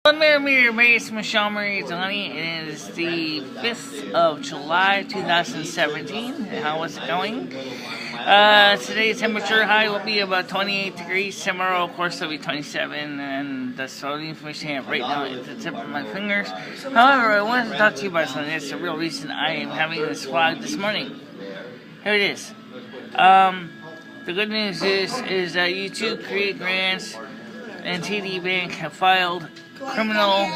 Everybody, it's MicheleMarieDalene. It is the 5th of July, 2017. How is it going? Today's temperature high will be about 28 degrees. Tomorrow, of course, it'll be 27, and that's all the information I have right now at the tip of my fingers. However, I wanted to talk to you about something. It's the real reason I am having this vlog this morning. Here it is. The good news is that YouTube Create Grants and TD Bank have filed criminal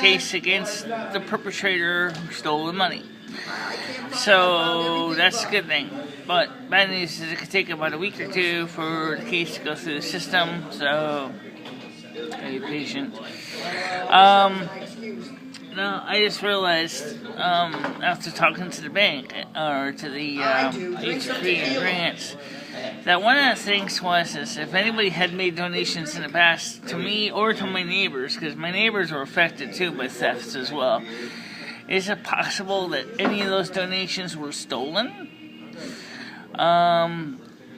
case against the perpetrator who stole the money. So that's a good thing. But bad news is it could take about a week or two for the case to go through the system. So be patient. Now I just realized after talking to the bank or to the YouTube Create Grants, that one of the things was if anybody had made donations in the past to me or to my neighbors, because my neighbors were affected too by thefts as well, is it possible that any of those donations were stolen?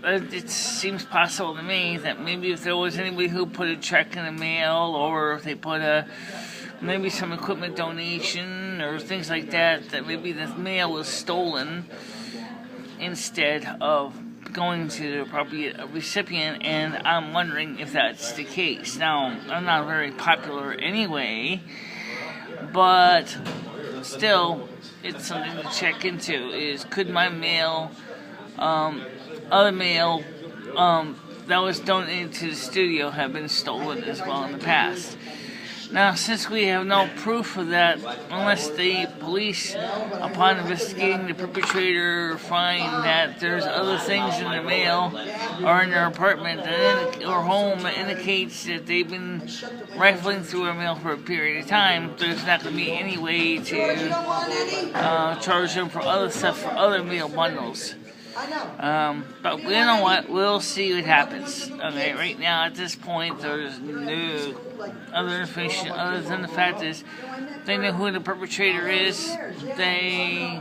It seems possible to me that maybe if there was anybody who put a check in the mail, or if they put maybe some equipment donation or things like that, that maybe the mail was stolen instead of going to the appropriate recipient, and I'm wondering if that's the case. Now, I'm not very popular anyway, but still, it's something to check into, is could my mail, other mail that was donated to the studio have been stolen as well in the past. Now, since we have no proof of that, unless the police, upon investigating the perpetrator, find that there's other things in the mail or in their apartment or home that indicates that they've been rifling through our mail for a period of time, there's not going to be any way to charge them for other stuff, for other mail bundles. But you know what? We'll see what happens. Okay, right now at this point, there's no other information other than the fact is they know who the perpetrator is. They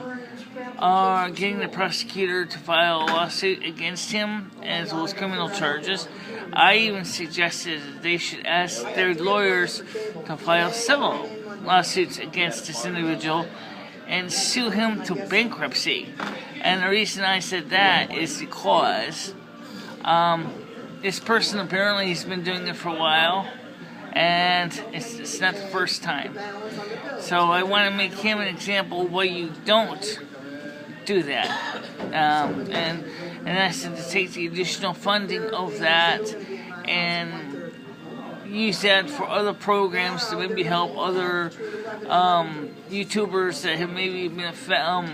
are getting the prosecutor to file a lawsuit against him as well as criminal charges. I even suggested that they should ask their lawyers to file civil lawsuits against this individual and sue him to bankruptcy. And the reason I said that is because this person apparently has been doing it for a while, and it's not the first time. So I want to make him an example why you don't do that. And I said to take the additional funding of that and use that for other programs to maybe help other YouTubers that have maybe been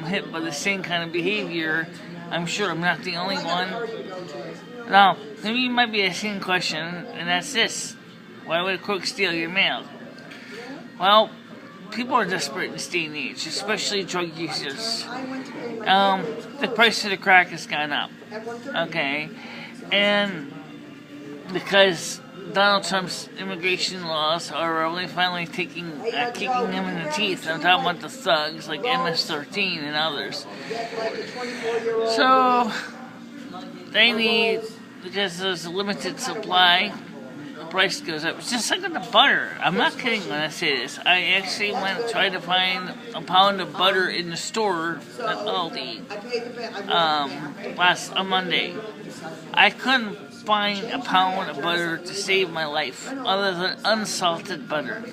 hit by the same kind of behavior. I'm sure I'm not the only one. Now, maybe you might be asking a question, and that's this. Why would a crook steal your mail? Well, people are desperate in this day and age, especially drug users. The price of the crack has gone up. Okay? And because Donald Trump's immigration laws are only finally kicking him in the teeth. I'm talking about the thugs like MS-13 and others. So they need, because there's a limited supply, the price goes up. It's just like with the butter. I'm not kidding when I say this. I actually went and tried to find a pound of butter in the store at Aldi on Monday. I couldn't find a pound of butter to save my life other than unsalted butter.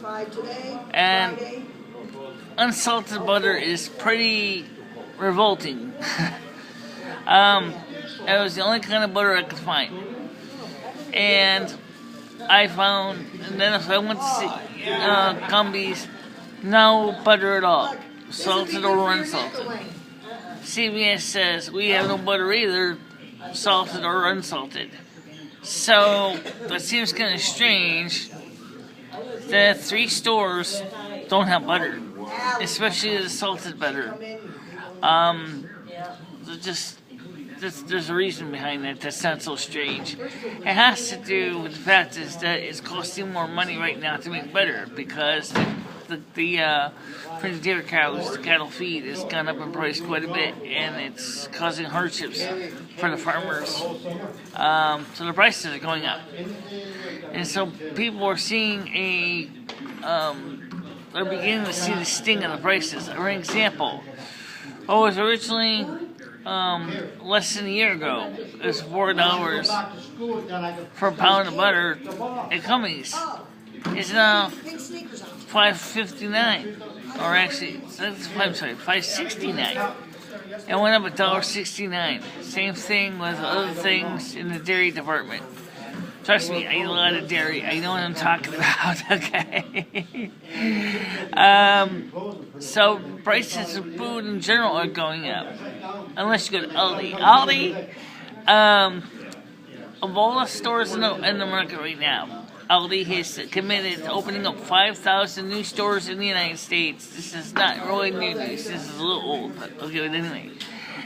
And unsalted butter is pretty revolting. It was the only kind of butter I could find. And I found, and then if I went to see Gumby's, no butter at all, salted or unsalted. CBS says we have no butter either, salted or unsalted. So that seems kind of strange that 3 stores don't have butter, especially the salted butter. There's a reason behind that. That's not so strange. It has to do with the fact is that it's costing more money right now to make butter because for the dairy cows, the cattle feed has gone up in price quite a bit, and it's causing hardships for the farmers. So the prices are going up, and so people are seeing they're beginning to see the sting of the prices. For example, it was originally less than a year ago, it was $4 for a pound of butter at Cummings. It's now $5.59, or actually, I'm sorry, $5.69. It went up $1.69. Same thing with other things in the dairy department. Trust me, I eat a lot of dairy. I know what I'm talking about, okay? So prices of food in general are going up. Unless you go to Aldi. Aldi, of all the stores in the market right now, Aldi has committed to opening up 5,000 new stores in the United States. This is not really new news. This is a little old, but okay, but anyway.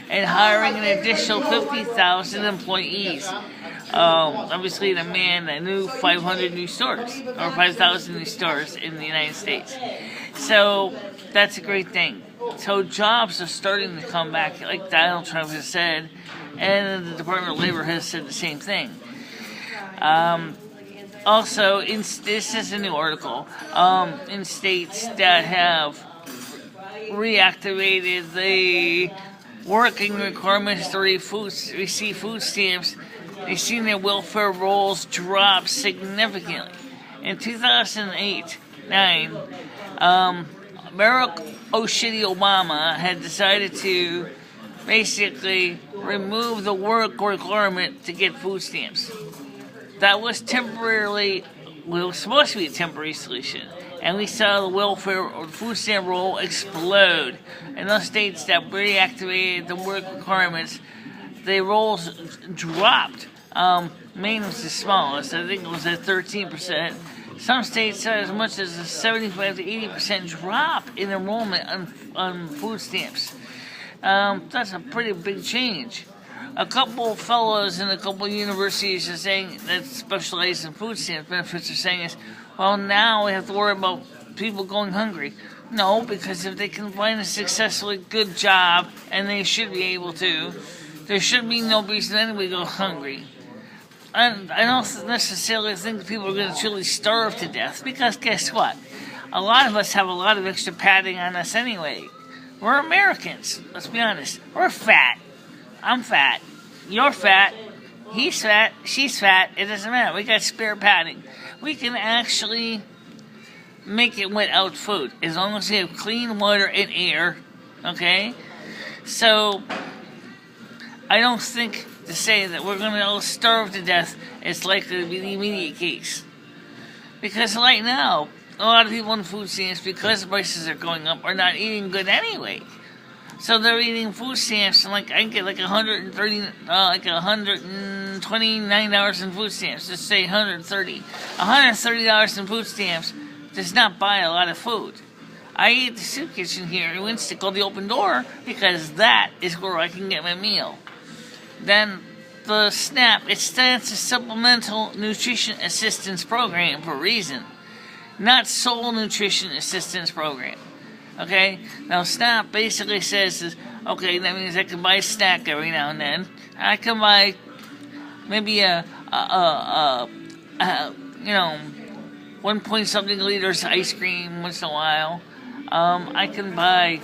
And hiring an additional 50,000 employees. Obviously, the man that knew 500 new stores, or 5,000 new stores in the United States. So, that's a great thing. So, jobs are starting to come back, like Donald Trump has said, and the Department of Labor has said the same thing. Also, this is a new article, in states that have reactivated the working requirements to receive food stamps, they've seen their welfare rolls drop significantly. In 2008-9, Barack Obama had decided to basically remove the work requirement to get food stamps. That was supposed to be a temporary solution. And we saw the welfare or food stamp roll explode. In those states that reactivated the work requirements, the rolls dropped. Maine was the smallest. I think it was at 13%. Some states saw as much as a 75 to 80% drop in enrollment on food stamps. That's a pretty big change. A couple fellows in a couple universities are saying that specialize in food stamp benefits are saying is, well, now we have to worry about people going hungry. No, because if they can find a successfully good job, and they should be able to, there should be no reason anybody to go hungry. And I don't necessarily think people are going to truly starve to death, because guess what? A lot of us have a lot of extra padding on us anyway. We're Americans, let's be honest. We're fat. I'm fat. You're fat. He's fat. She's fat. It doesn't matter. We got spare padding. We can actually make it without food, as long as we have clean water and air, okay? So, I don't think to say that we're going to all starve to death is likely to be the immediate case. Because right now, a lot of people on food stamps, because prices are going up, are not eating good anyway. So they're eating food stamps, and I can get $129 in food stamps. Just say $130. $130 in food stamps does not buy a lot of food. I eat at the soup kitchen here in Winston called the Open Door, because that is where I can get my meal. Then the SNAP, it stands for Supplemental Nutrition Assistance Program for a reason. Not Sole Nutrition Assistance Program. Okay? Now SNAP basically says, okay, that means I can buy a snack every now and then. I can buy maybe 1-point-something liters of ice cream once in a while. I can buy,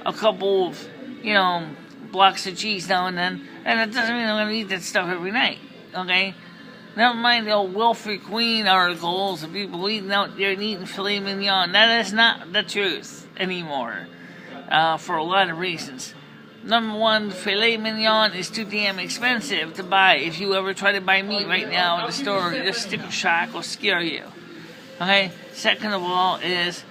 a couple of, blocks of cheese now and then. And it doesn't mean I'm going to eat that stuff every night. Okay? Never mind the old Wilfred Queen articles of people eating out there and eating filet mignon. That is not the truth anymore, for a lot of reasons. Number one, filet mignon is too damn expensive to buy. If you ever try to buy meat right now in the store, your sticker shock will scare you. Okay? Second of all is,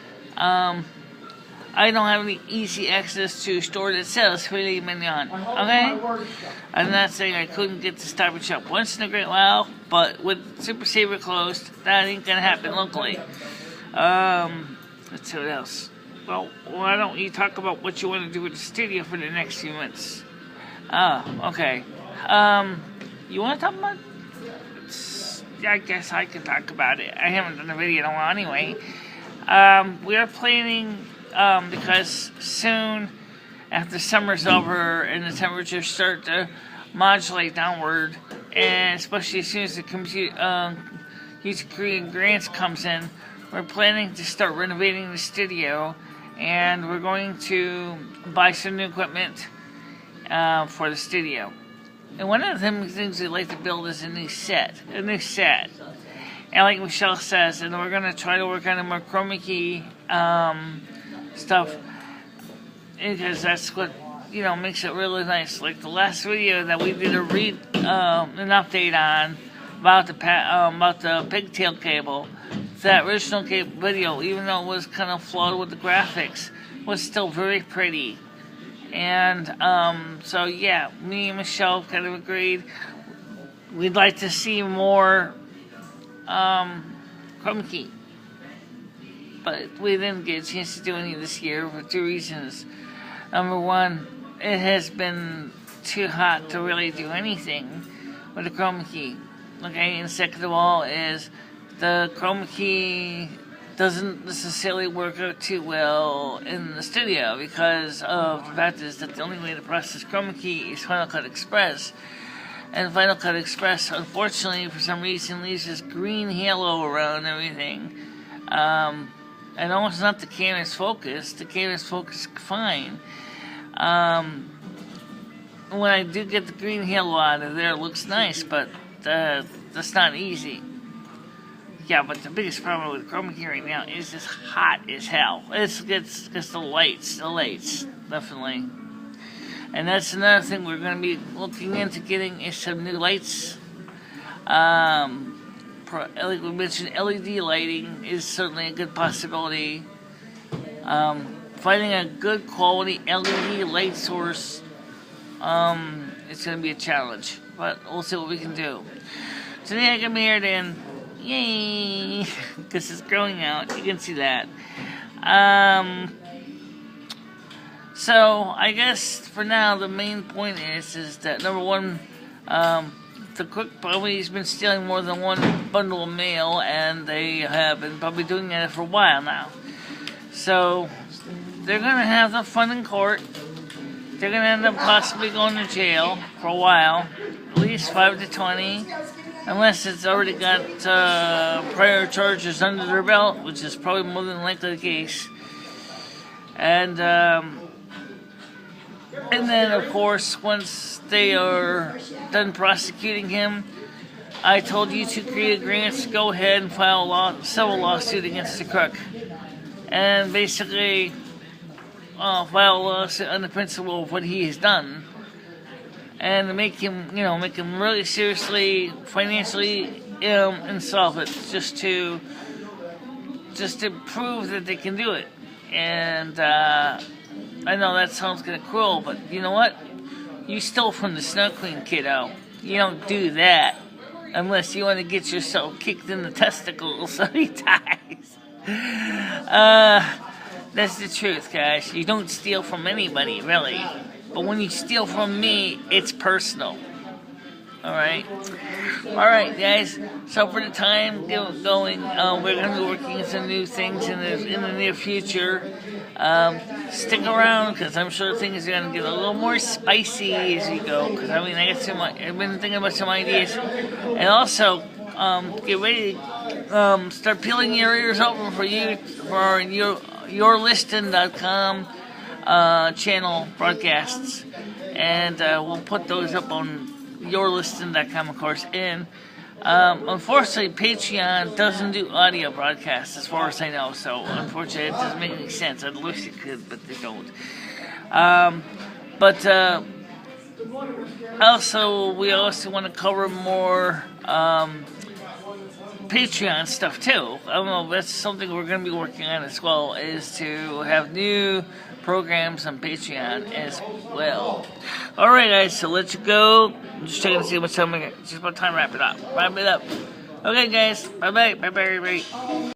I don't have any easy access to a store that sells filet mignon, okay? I'm not saying I couldn't get to Stop and Shop once in a great while, but with Super Saver closed, that ain't gonna happen locally. Let's see what else. Well, why don't you talk about what you want to do with the studio for the next few months? Okay. You want to talk about it? I guess I can talk about it. I haven't done a video in a while anyway. We are planning, because soon, after summer's over and the temperatures start to modulate downward, and especially as soon as the YouTube Grants comes in, we're planning to start renovating the studio, and we're going to buy some new equipment for the studio. And one of the things we'd like to build is a new set. And like Michelle says, and we're going to try to work on a more chroma key stuff, because that's what, makes it really nice. Like the last video that we did an update on about the pigtail cable, that original video, even though it was kind of flawed with the graphics, was still very pretty. And so yeah, me and Michelle kind of agreed we'd like to see more chroma key, but we didn't get a chance to do any this year for 2 reasons. Number one, it has been too hot to really do anything with the chroma key. Okay, and second of all is the chroma key doesn't necessarily work out too well in the studio, because of the fact is that the only way to process chroma key is Final Cut Express. And Final Cut Express, unfortunately, for some reason, leaves this green halo around everything. I know it's not the canvas focus. The canvas focus is fine. When I do get the green halo out of there, it looks nice, but that's not easy. Yeah, but the biggest problem with chroma key right now is it's hot as hell. It's the lights, definitely. And that's another thing we're going to be looking into getting is some new lights. Like we mentioned, LED lighting is certainly a good possibility. Finding a good quality LED light source, it's going to be a challenge. But we'll see what we can do. Today I got MicheleMarieDalene. Yay! Because it's growing out. You can see that. So I guess for now the main point is that number one, the cook probably has been stealing more than one bundle of mail, and they have been probably doing that for a while now. So they're gonna have some fun in court. They're gonna end up possibly going to jail for a while, at least 5 to 20. Unless it's already got prior charges under their belt, which is probably more than likely the case. And then, of course, once they are done prosecuting him, I told YouTube Grants to go ahead and file a civil lawsuit against the crook. And basically file a lawsuit on the principle of what he has done. And to make him really seriously, financially insolvent, just to prove that they can do it. And I know that sounds kind of cruel, but you know what? You stole from the Snow Queen, kiddo. You don't do that unless you want to get yourself kicked in the testicles so he dies. That's the truth, guys. You don't steal from anybody, really. But when you steal from me, it's personal. Alright? Alright, guys. So for the time going, we're going to be working on some new things in the near future. Stick around, because I'm sure things are going to get a little more spicy as we go. Because, I got I've been thinking about some ideas. And also, get ready to start peeling your ears open for yourlisting.com channel broadcasts, and we'll put those up on yourlisting.com, of course. And unfortunately, Patreon doesn't do audio broadcasts, as far as I know. So unfortunately, it doesn't make any sense. I'd wish it could, but they don't. We also want to cover more Patreon stuff too. I don't know, that's something we're going to be working on as well, is to have new programs on Patreon as well. Alright guys, so let's go. I'm just checking to see how much time we got. Just about time to wrap it up. Okay guys, bye bye.